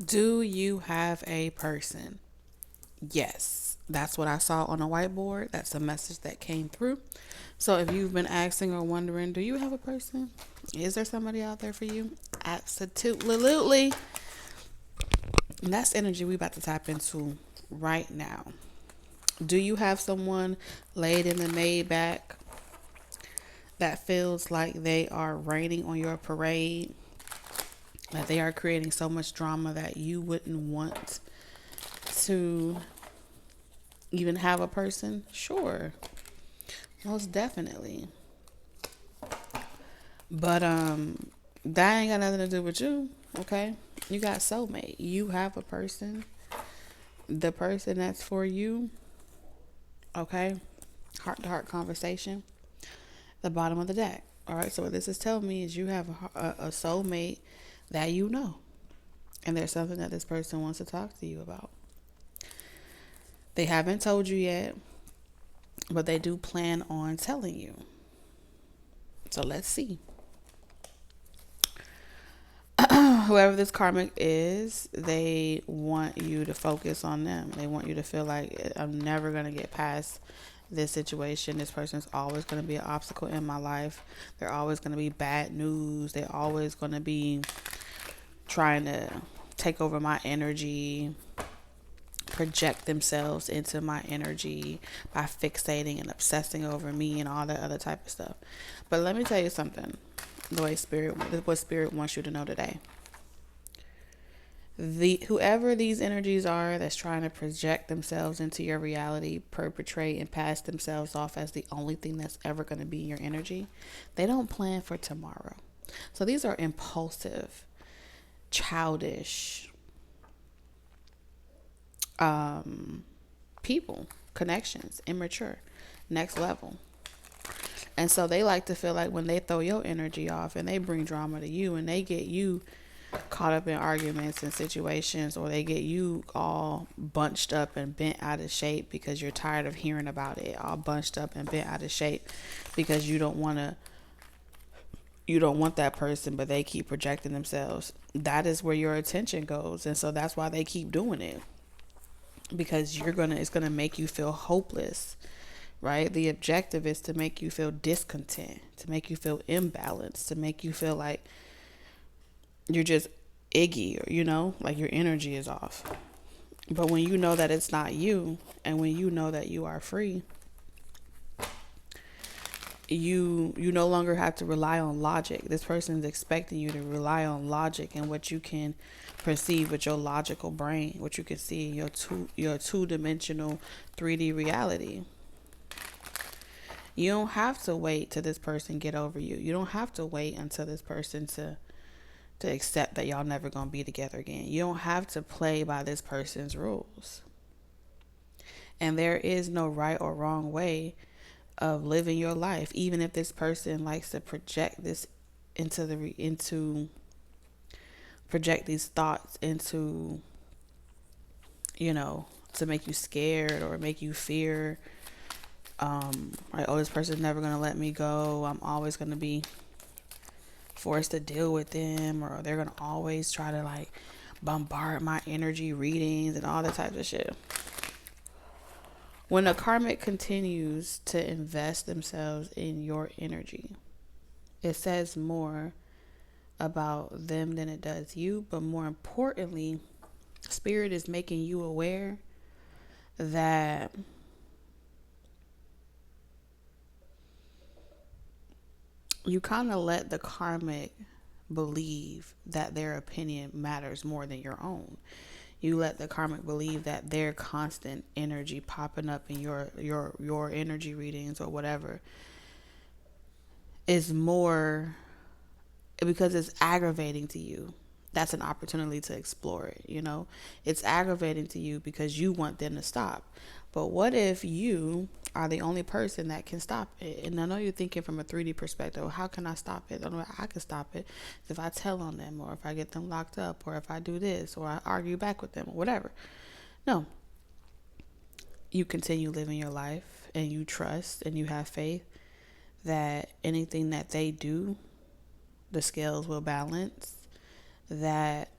Do you have a person? Yes, that's what I saw on a whiteboard. That's the message that came through. So if you've been asking or wondering, do you have a person? Is there somebody out there for you? Absolutely. And that's energy we about to tap into right now. Do you have someone laid in the Maybach that feels like they are raining on your parade? That they are creating so much drama that you wouldn't want to even have a person? Sure. Most definitely. But that ain't got nothing to do with you, okay? You got soulmate. You have a person. The person that's for you, okay? Heart to heart conversation. The bottom of the deck. All right, so what this is telling me is you have a soulmate that you know. And there's something that this person wants to talk to you about. They haven't told you yet, but they do plan on telling you. So let's see. Whoever this karmic is, they want you to focus on them. They want you to feel like, I'm never going to get past this situation. This person's always going to be an obstacle in my life. They're always going to be bad news. They're always going to be trying to take over my energy, project themselves into my energy by fixating and obsessing over me and all that other type of stuff. But let me tell you something. What spirit wants you to know today. Whoever these energies are that's trying to project themselves into your reality, perpetrate and pass themselves off as the only thing that's ever going to be in your energy, they don't plan for tomorrow. So these are impulsive, childish people, connections, immature, next level. And so they like to feel like when they throw your energy off and they bring drama to you and they get you caught up in arguments and situations, or they get you all bunched up and bent out of shape because you're tired of hearing about it, all bunched up and bent out of shape because you don't want that person, but they keep projecting themselves. That is where your attention goes. And so that's why they keep doing it, because it's going to make you feel hopeless, right? The objective is to make you feel discontent, to make you feel imbalanced, to make you feel like you're just iggy, or, like your energy is off. But when you know that it's not you, and when you know that you are free, you no longer have to rely on logic. This person is expecting you to rely on logic and what you can perceive with your logical brain, what you can see in your two-dimensional 3D reality. You don't have to wait till this person get over you. You don't have to wait until this person to accept that y'all never gonna be together again. You don't have to play by this person's rules. And there is no right or wrong way of living your life, even if this person likes to project this project these thoughts into, to make you scared or make you fear. Like, oh, this person's never gonna let me go. I'm always gonna be forced to deal with them, or they're gonna always try to like bombard my energy readings and all that type of shit. When a karmic continues to invest themselves in your energy, it says more about them than it does you. But more importantly, spirit is making you aware that you kind of let the karmic believe that their opinion matters more than your own. You let the karmic believe that their constant energy popping up in your energy readings or whatever is more, because it's aggravating to you. That's an opportunity to explore it, It's aggravating to you because you want them to stop. But what if you are the only person that can stop it? And I know you're thinking from a 3D perspective, how can I stop it? The only way I can stop it is if I tell on them, or if I get them locked up, or if I do this, or I argue back with them, or whatever. No. You continue living your life, and you trust and you have faith that anything that they do, the scales will balance, that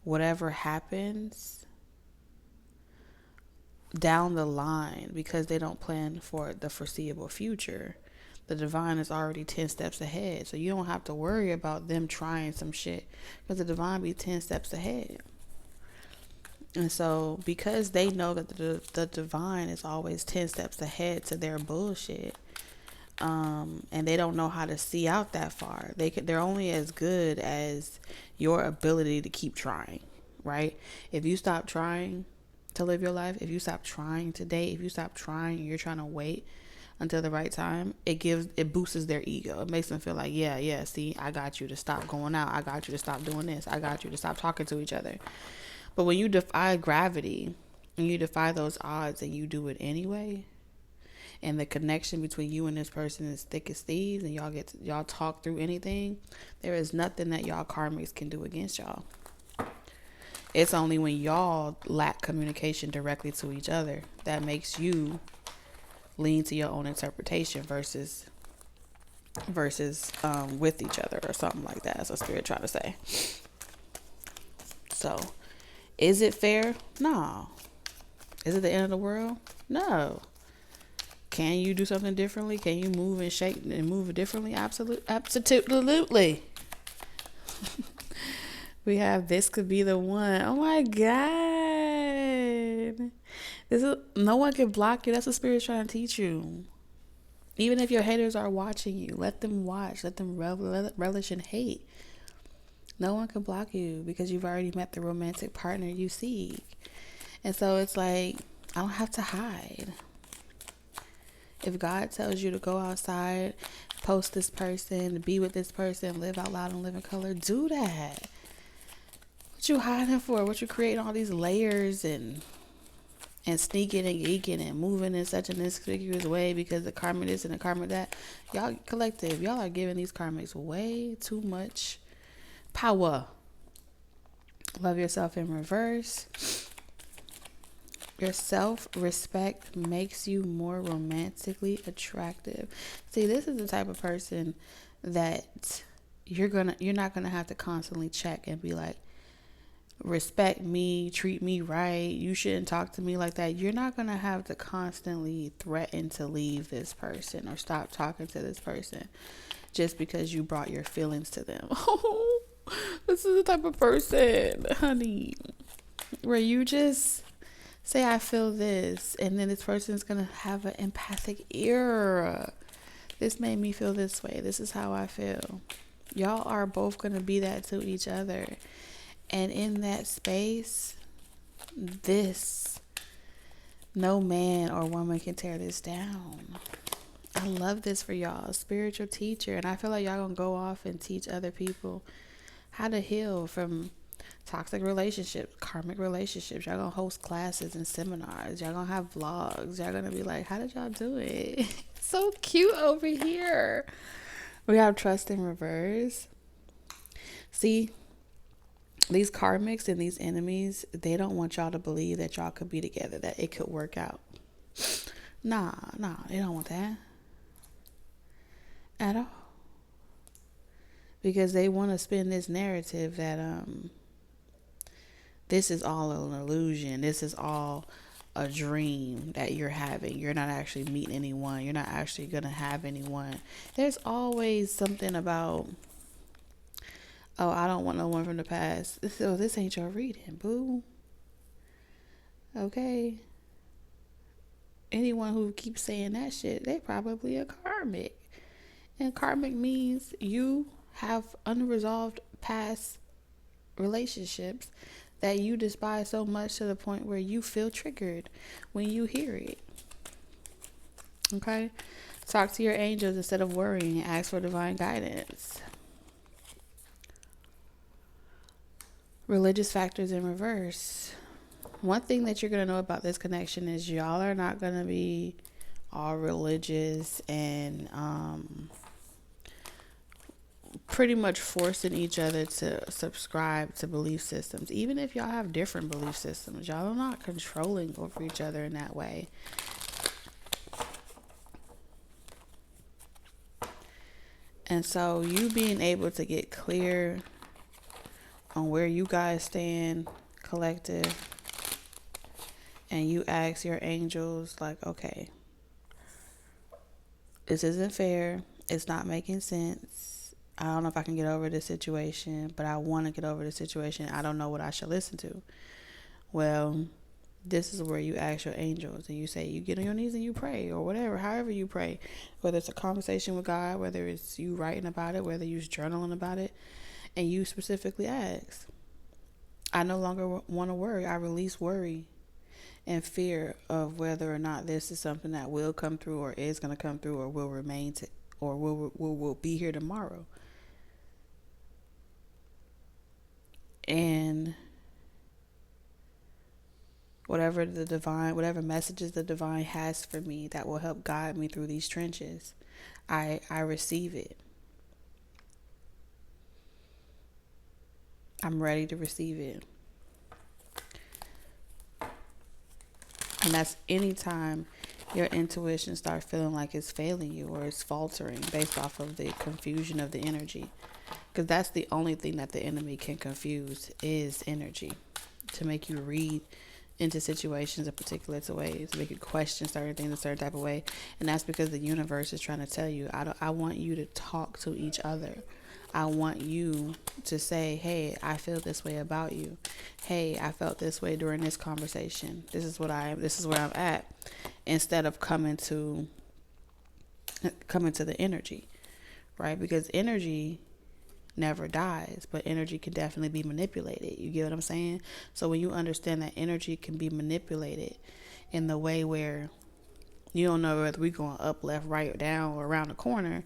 whatever happens down the line, because they don't plan for the foreseeable future, the divine is already 10 steps ahead. So you don't have to worry about them trying some shit, because the divine be 10 steps ahead. And so because they know that the divine is always 10 steps ahead to their bullshit, and they don't know how to see out that far, they're only as good as your ability to keep trying, right? If you stop trying to live your life, if you stop trying to date, if you stop trying and you're trying to wait until the right time, it boosts their ego. It makes them feel like, yeah, see, I got you to stop going out, I got you to stop doing this, I got you to stop talking to each other. But when you defy gravity and you defy those odds and you do it anyway, and the connection between you and this person is thick as thieves, and y'all talk through anything, there is nothing that y'all karmics can do against y'all. It's only when y'all lack communication directly to each other that makes you lean to your own interpretation versus with each other or something like that. That's what Spirit trying to say. So, is it fair? No. Is it the end of the world? No. Can you do something differently? Can you move and shape and move differently? Absolutely. We have This Could Be the One. Oh my God. No one can block you. That's what Spirit's trying to teach you. Even if your haters are watching you, let them watch. Let them relish in hate. No one can block you because you've already met the romantic partner you seek. And so it's like, I don't have to hide. If God tells you to go outside, post this person, be with this person, live out loud and live in color, do that. What you hiding for? What you creating all these layers and sneaking and geeking and moving in such an inconspicuous way because the karma this and the karma that? Y'all collective, y'all are giving these karmics way too much power. Love yourself in reverse. Your self-respect makes you more romantically attractive. See, this is the type of person that you're not gonna have to constantly check and be like, respect me, treat me right, you shouldn't talk to me like that. You're not gonna have to constantly threaten to leave this person or stop talking to this person just because you brought your feelings to them. This is the type of person, honey, where you just say, I feel this, and then this person is going to have an empathic ear. This made me feel this way. This is how I feel. Y'all are both going to be that to each other. And in that space, no man or woman can tear this down. I love this for y'all. Spiritual teacher. And I feel like y'all going to go off and teach other people how to heal from toxic relationships, karmic relationships. Y'all gonna host classes and seminars. Y'all gonna have vlogs. Y'all gonna be like, how did y'all do it? So cute over here. We have trust in reverse. See, these karmics and these enemies, they don't want y'all to believe that y'all could be together, that it could work out. Nah, they don't want that at all. Because they want to spin this narrative that this is all an illusion. This is all a dream that you're having. You're not actually meeting anyone. You're not actually going to have anyone. There's always something about, oh, I don't want no one from the past. This ain't your reading, boo. Okay. Anyone who keeps saying that shit, they probably a karmic. And karmic means you have unresolved past relationships that you despise so much to the point where you feel triggered when you hear it. Okay? Talk to your angels instead of worrying and ask for divine guidance. Religious factors in reverse. One thing that you're going to know about this connection is y'all are not going to be all religious and pretty much forcing each other to subscribe to belief systems. Even if y'all have different belief systems, y'all are not controlling over each other in that way. And so you being able to get clear on where you guys stand, collective, and you ask your angels, like, okay, this isn't fair. It's not making sense. I don't know if I can get over this situation, but I want to get over this situation. I don't know what I should listen to. Well, this is where you ask your angels and you say, you get on your knees and you pray, or whatever, however you pray, whether it's a conversation with God, whether it's you writing about it, whether you're journaling about it, and you specifically ask, I no longer want to worry. I release worry and fear of whether or not this is something that will come through, or is going to come through, or will remain or will be here tomorrow. And whatever messages the divine has for me that will help guide me through these trenches, I receive it. I'm ready to receive it. And that's anytime your intuition starts feeling like it's failing you or it's faltering based off of the confusion of the energy. Because that's the only thing that the enemy can confuse is energy. To make you read into situations in particular ways, to make you question certain things a certain type of way. And that's because the universe is trying to tell you, I want you to talk to each other. I want you to say, hey, I feel this way about you. Hey, I felt this way during this conversation. This is where I'm at. Instead of coming to the energy, right? Because energy never dies, but energy can definitely be manipulated. You get what I'm saying? So when you understand that energy can be manipulated in the way where you don't know whether we're going up, left, right, down, or around the corner,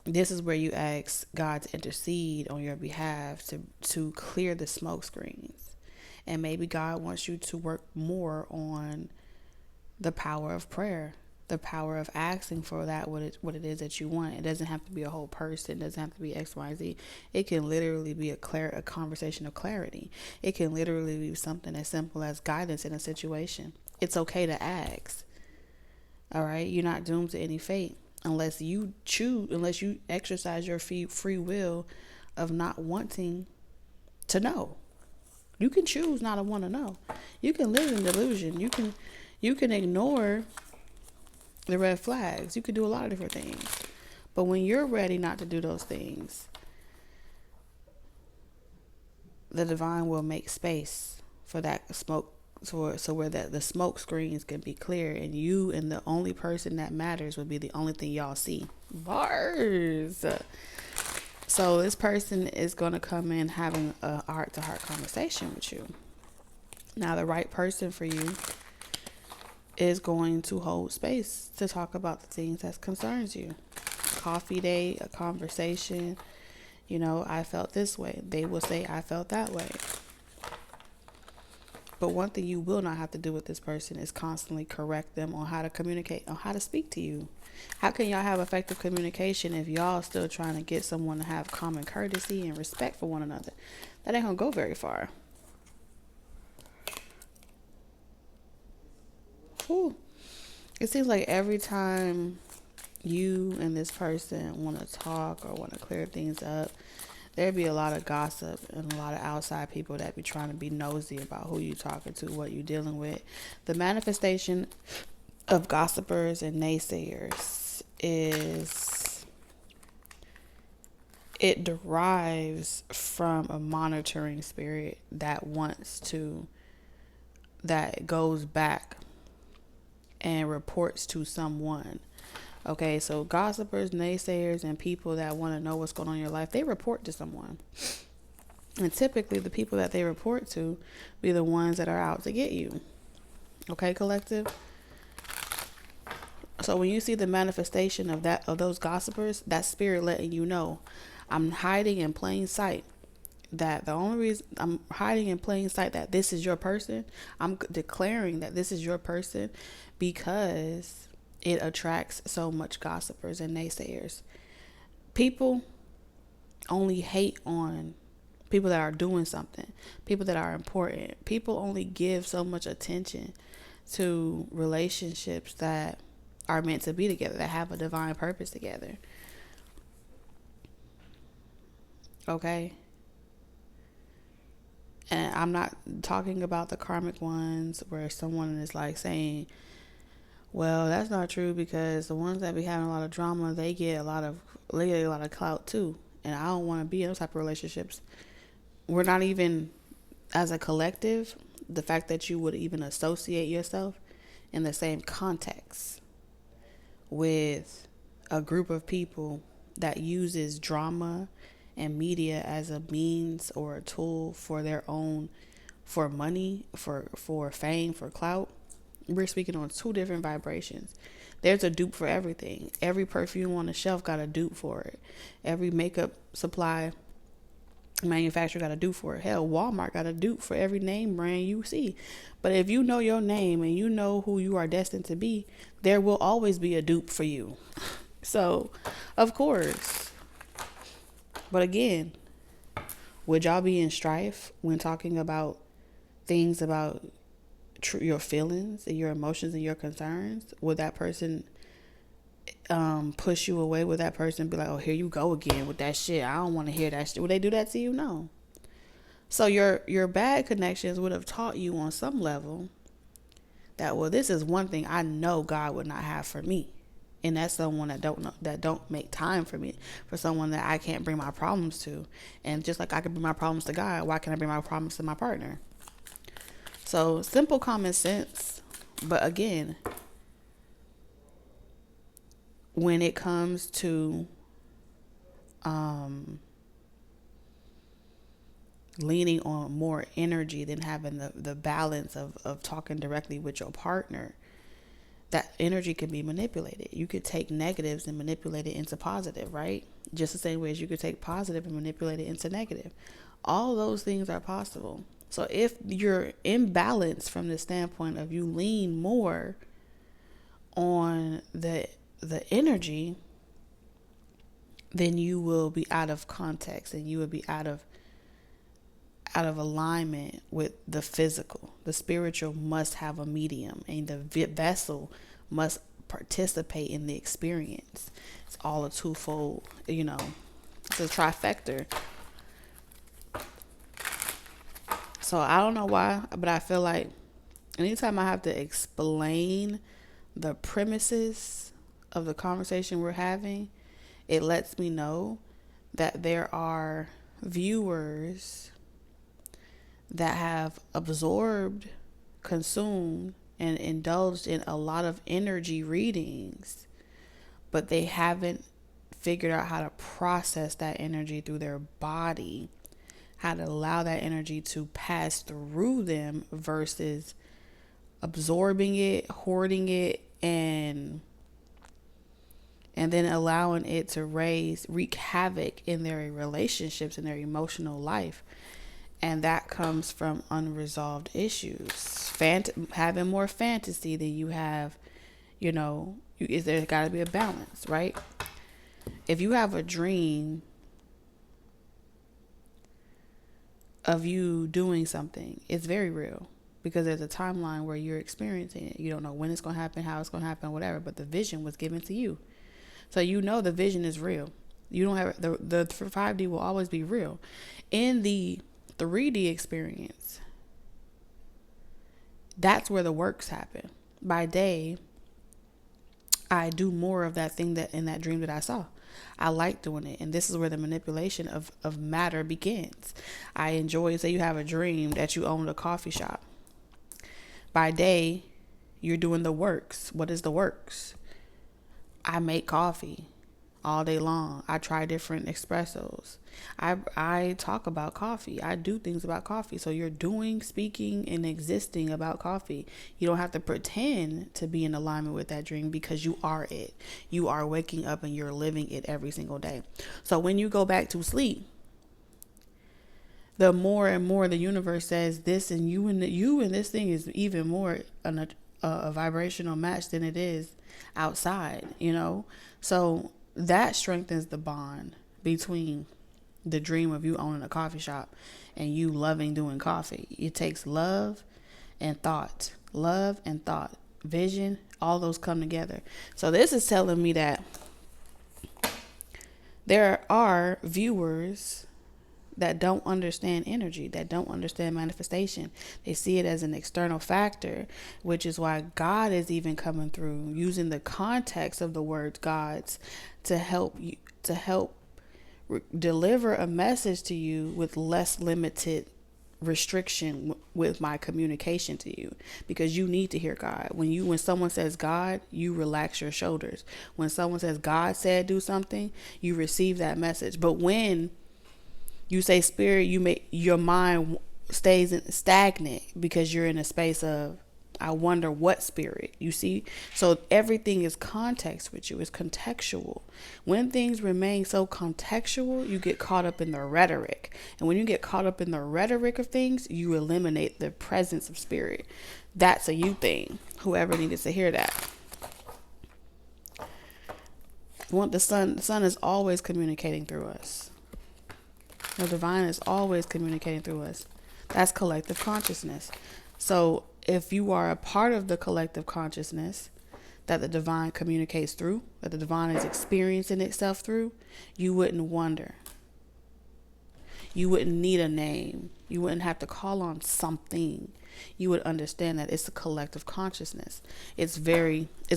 this is where you ask God to intercede on your behalf to clear the smoke screens. And maybe God wants you to work more on the power of prayer, the power of asking for that, what it is that you want. It doesn't have to be a whole person. It doesn't have to be X, Y, Z. It can literally be a conversation of clarity. It can literally be something as simple as guidance in a situation. It's okay to ask. All right? You're not doomed to any fate unless you exercise your free will of not wanting to know. You can choose not to want to know. You can live in delusion. You can ignore the red flags. You could do a lot of different things. But when you're ready not to do those things, the divine will make space for that smoke, so where the smoke screens can be clear, and you and the only person that matters will be the only thing y'all see. Bars. So this person is going to come in having a heart-to-heart conversation with you. Now, the right person for you is going to hold space to talk about the things that concerns you. Coffee date, a conversation. I felt this way. They will say, I felt that way. But one thing you will not have to do with this person is constantly correct them on how to communicate, on how to speak to you. How can y'all have effective communication if y'all still trying to get someone to have common courtesy and respect for one another? That ain't gonna go very far. Whew. It seems like every time you and this person want to talk or want to clear things up, there'd be a lot of gossip and a lot of outside people that be trying to be nosy about who you talking to, what you dealing with. The manifestation of gossipers and naysayers it derives from a monitoring spirit that goes back and reports to someone. Okay, so gossipers, naysayers, and people that want to know what's going on in your life, they report to someone. And typically the people that they report to be the ones that are out to get you. Okay, collective? So when you see the manifestation of those gossipers, that spirit letting you know, I'm hiding in plain sight. That the only reason I'm hiding in plain sight that this is your person, I'm declaring that this is your person because it attracts so much gossipers and naysayers. People only hate on people that are doing something, people that are important. People only give so much attention to relationships that are meant to be together, that have a divine purpose together. Okay? And I'm not talking about the karmic ones where someone is like saying, well, that's not true because the ones that be having a lot of drama, they get a lot of clout too. And I don't want to be in those type of relationships. We're not even, as a collective, the fact that you would even associate yourself in the same context with a group of people that uses drama and media as a means or a tool for their own, for money, for fame, for clout. We're speaking on two different vibrations. There's a dupe for everything. Every perfume on the shelf got a dupe for it. Every makeup supply manufacturer got a dupe for it. Hell, Walmart got a dupe for every name brand you see. But if you know your name and you know who you are destined to be, there will always be a dupe for you. So, of course. But again, would y'all be in strife when talking about things about your feelings and your emotions and your concerns? Would that person push you away? Would that person be like, oh, here you go again with that shit, I don't want to hear that shit? Would they do that to you? No. So your bad connections would have taught you on some level that, well, this is one thing I know God would not have for me, and that's someone that don't make time for me, for someone that I can't bring my problems to. And just like I can bring my problems to God, why can't I bring my problems to my partner? So simple common sense. But again, when it comes to leaning on more energy than having the balance of talking directly with your partner, that energy can be manipulated. You could take negatives and manipulate it into positive, right? Just the same way as you could take positive and manipulate it into negative. All those things are possible. So if you're imbalanced from the standpoint of you lean more on the energy, then you will be out of context and you will be out of alignment with the physical. The spiritual must have a medium, and the vessel must participate in the experience. It's all a twofold, it's a trifecta. So I don't know why, but I feel like anytime I have to explain the premises of the conversation we're having, it lets me know that there are viewers that have absorbed, consumed, and indulged in a lot of energy readings, but they haven't figured out how to process that energy through their body, how to allow that energy to pass through them versus absorbing it, hoarding it, and then allowing it to wreak havoc in their relationships and their emotional life. And that comes from unresolved issues. Having more fantasy than you have, there's got to be a balance, right? If you have a dream of you doing something, it's very real because there's a timeline where you're experiencing it. You don't know when it's going to happen, how it's going to happen, whatever, but the vision was given to you. So the vision is real. You don't have the 5D will always be real. In the 3D experience, that's where the works happen. By day, I do more of that thing that in that dream that I saw. I like doing it. And this is where the manipulation of matter begins. I enjoy, say you have a dream that you own a coffee shop. By day, you're doing the works. What is the works? I make coffee all day long. I try different espressos. I talk about coffee. I do things about coffee. So you're doing, speaking, and existing about coffee. You don't have to pretend to be in alignment with that dream because you are it. You are waking up and you're living it every single day. So when you go back to sleep, the more and more the universe says this, and you and this thing is even more a vibrational match than it is outside, So that strengthens the bond between the dream of you owning a coffee shop and you loving doing coffee. It takes love and thought, vision, all those come together. So this is telling me that there are viewers that don't understand energy, that don't understand manifestation. They see it as an external factor, which is why God is even coming through using the context of the word gods to help you, to help deliver a message to you with less limited restriction with my communication to you, because you need to hear God. When someone says God, you relax your shoulders. When someone says God said do something, you receive that message. But when you say spirit, your mind stays stagnant because you're in a space of, I wonder what spirit, you see? So everything is context with you. It's contextual. When things remain so contextual, you get caught up in the rhetoric. And when you get caught up in the rhetoric of things, you eliminate the presence of spirit. That's a you thing. Whoever needed to hear that. The sun is always communicating through us. The divine is always communicating through us. That's collective consciousness. So if you are a part of the collective consciousness that the divine communicates through, that the divine is experiencing itself through, you wouldn't wonder. You wouldn't need a name. You wouldn't have to call on something. You would understand that it's a collective consciousness. It's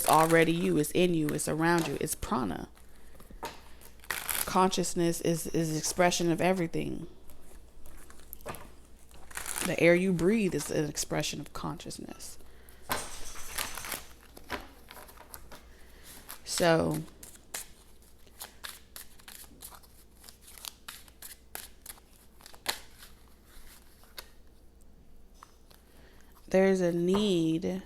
already you. It's in you. It's around you. It's prana. Consciousness is expression of everything. The air you breathe is an expression of consciousness. So there's a need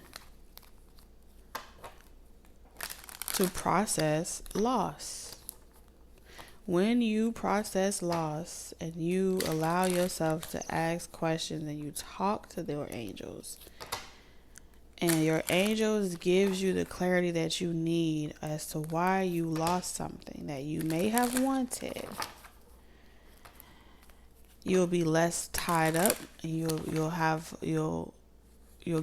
to process loss. When you process loss and you allow yourself to ask questions and you talk to your angels, and your angels gives you the clarity that you need as to why you lost something that you may have wanted, you'll be less tied up, and you'll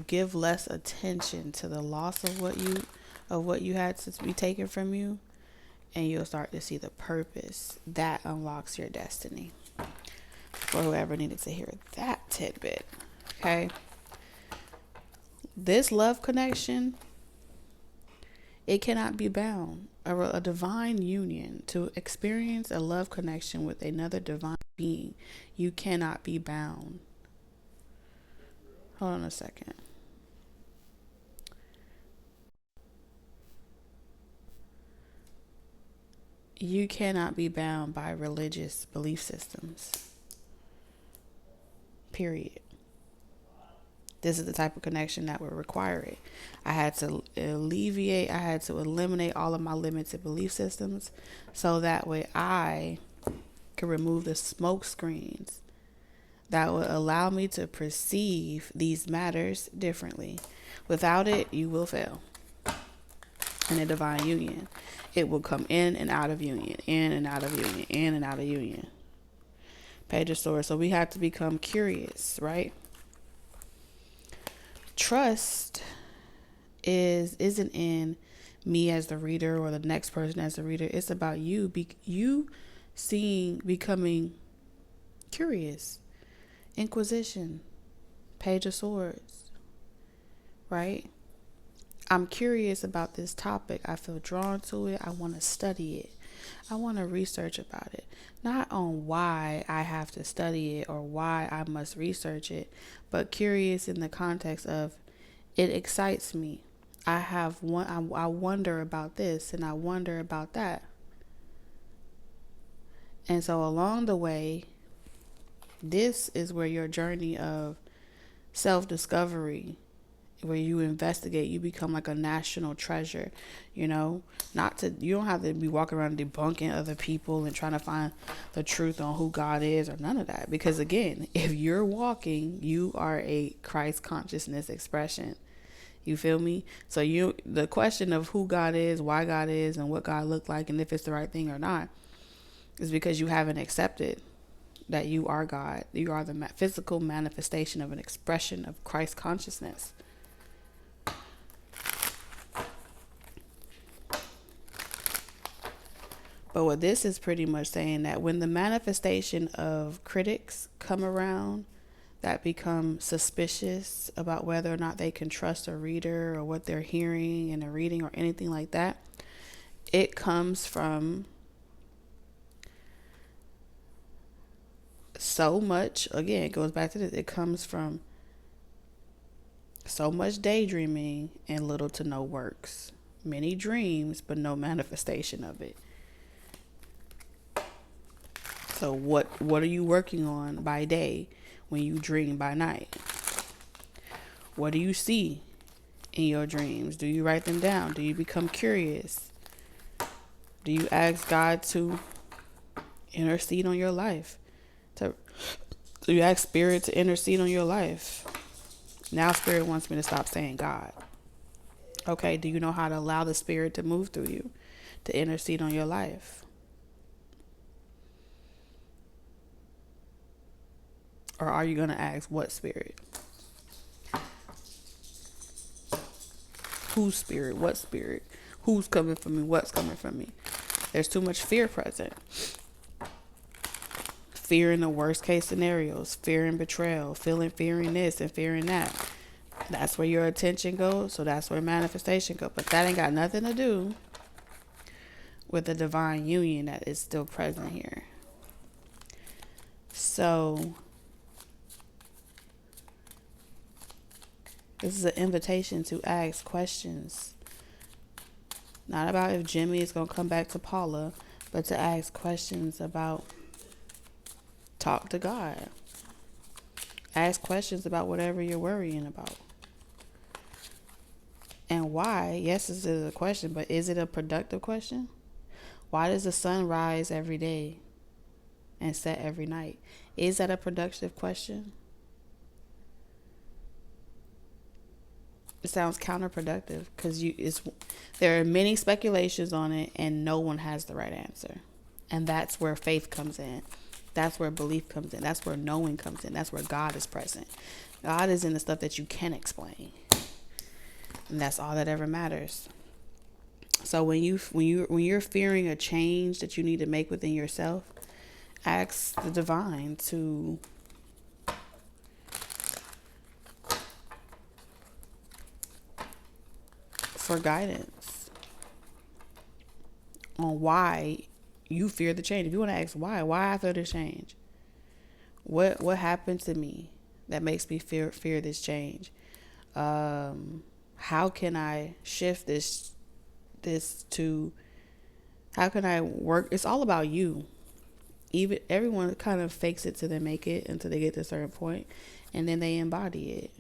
give less attention to the loss of what you had to be taken from you. And you'll start to see the purpose that unlocks your destiny. For whoever needed to hear that tidbit. Okay. This love connection, it cannot be bound. A divine union, to experience a love connection with another divine being, you cannot be bound. Hold on a second. You cannot be bound by religious belief systems. Period. This is the type of connection that would require it. I had to eliminate all of my limited belief systems so that way I could remove the smoke screens that would allow me to perceive these matters differently. Without it, you will fail in a divine union. It will come in and out of union, in and out of union, in and out of union. Page of Swords. So we have to become curious, right? Trust isn't in me as the reader or the next person as the reader. It's about you. Becoming curious. Inquisition. Page of Swords. Right? I'm curious about this topic. I feel drawn to it. I want to study it. I want to research about it. Not on why I have to study it or why I must research it, but curious in the context of it excites me. I wonder about this and I wonder about that. And so along the way, this is where your journey of self-discovery, where you investigate, you become like a national treasure, you don't have to be walking around debunking other people and trying to find the truth on who God is or none of that. Because again, if you're walking, you are a Christ consciousness expression. You feel me? So the question of who God is, why God is, and what God looked like, and if it's the right thing or not, is because you haven't accepted that you are God. You are the physical manifestation of an expression of Christ consciousness. But what this is pretty much saying, that when the manifestation of critics come around that become suspicious about whether or not they can trust a reader or what they're hearing in a reading or anything like that, it comes from so much, again, it goes back to this, it comes from so much daydreaming and little to no works. Many dreams, but no manifestation of it. So what are you working on by day when you dream by night? What do you see in your dreams? Do you write them down? Do you become curious? Do you ask God to intercede on your life? Do you ask Spirit to intercede on your life? Now Spirit wants me to stop saying God. Okay, do you know how to allow the Spirit to move through you, to intercede on your life? Or are you going to ask what spirit? Whose spirit? What spirit? Who's coming from me? What's coming from me? There's too much fear present. Fear in the worst case scenarios. Fear in betrayal. Fearing this and fearing that. That's where your attention goes. So that's where manifestation goes. But that ain't got nothing to do with the divine union that is still present here. So this is an invitation to ask questions. Not about if Jimmy is going to come back to Paula, but to ask questions about, talk to God. Ask questions about whatever you're worrying about. And why? Yes, this is a question, but is it a productive question? Why does the sun rise every day and set every night? Is that a productive question? It sounds counterproductive because there are many speculations on it and no one has the right answer. And that's where faith comes in. That's where belief comes in. That's where knowing comes in. That's where God is present. God is in the stuff that you can explain. And that's all that ever matters. So when you're fearing a change that you need to make within yourself, ask the divine for guidance on why you fear the change. If you want to ask why I feel this change, what happened to me that makes me fear this change? How can I shift this to? How can I work? It's all about you. Everyone kind of fakes it till they make it, until they get to a certain point, and then they embody it.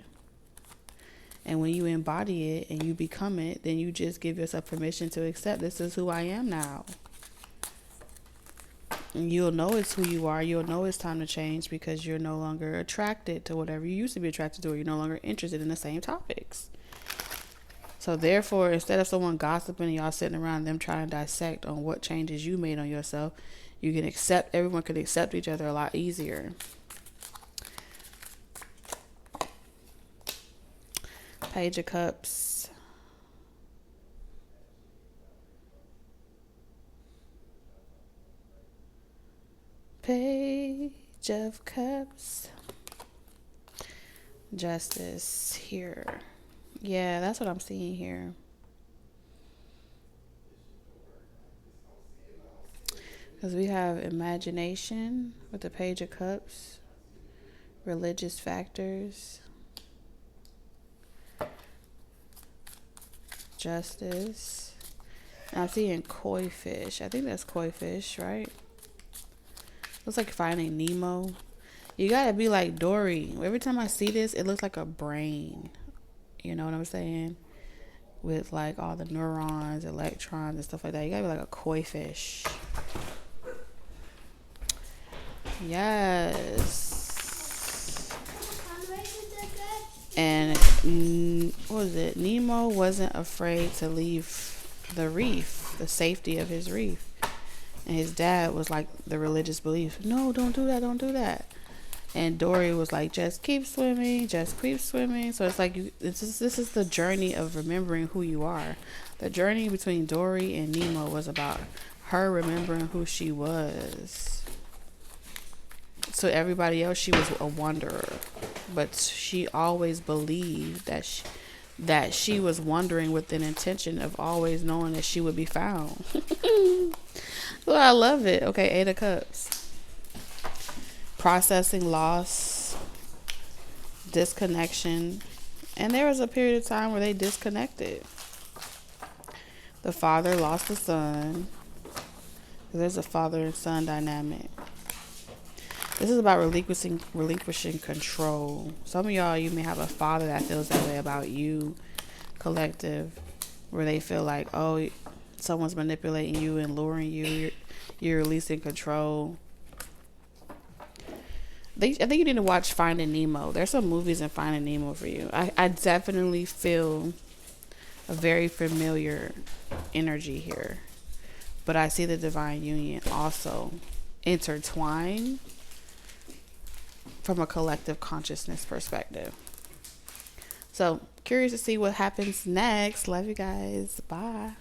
And when you embody it and you become it, then you just give yourself permission to accept, this is who I am now. And you'll know it's who you are. You'll know it's time to change because you're no longer attracted to whatever you used to be attracted to, or you're no longer interested in the same topics. So therefore, instead of someone gossiping and y'all sitting around them trying to dissect on what changes you made on yourself, everyone can accept each other a lot easier. Page of Cups. Page of Cups. Justice here. Yeah, that's what I'm seeing here. Because we have imagination with the Page of Cups. Religious factors. Justice. Now I'm seeing koi fish. I think that's koi fish, right? Looks like Finding Nemo. You gotta be like Dory. Every time I see this, it looks like a brain. You know what I'm saying? With like all the neurons, electrons, and stuff like that. You gotta be like a koi fish. Yes. And what was it? Nemo wasn't afraid to leave the reef, the safety of his reef. And his dad was like the religious belief. No, don't do that. Don't do that. And Dory was like, just keep swimming. Just keep swimming. So it's like, this is the journey of remembering who you are. The journey between Dory and Nemo was about her remembering who she was. To everybody else, she was a wanderer, but she always believed that she was wandering with an intention of always knowing that she would be found. Well, I love it. Okay, 8 of Cups. Processing loss, disconnection, and there was a period of time where they disconnected. The father lost the son. There's a father and son dynamic. This is about relinquishing control. Some of y'all, you may have a father that feels that way about you, collective, where they feel like, oh, someone's manipulating you and luring you. You're releasing control. I think you need to watch Finding Nemo. There's some movies in Finding Nemo for you. I definitely feel a very familiar energy here. But I see the divine union also intertwined from a collective consciousness perspective. So, curious to see what happens next. Love you guys. Bye.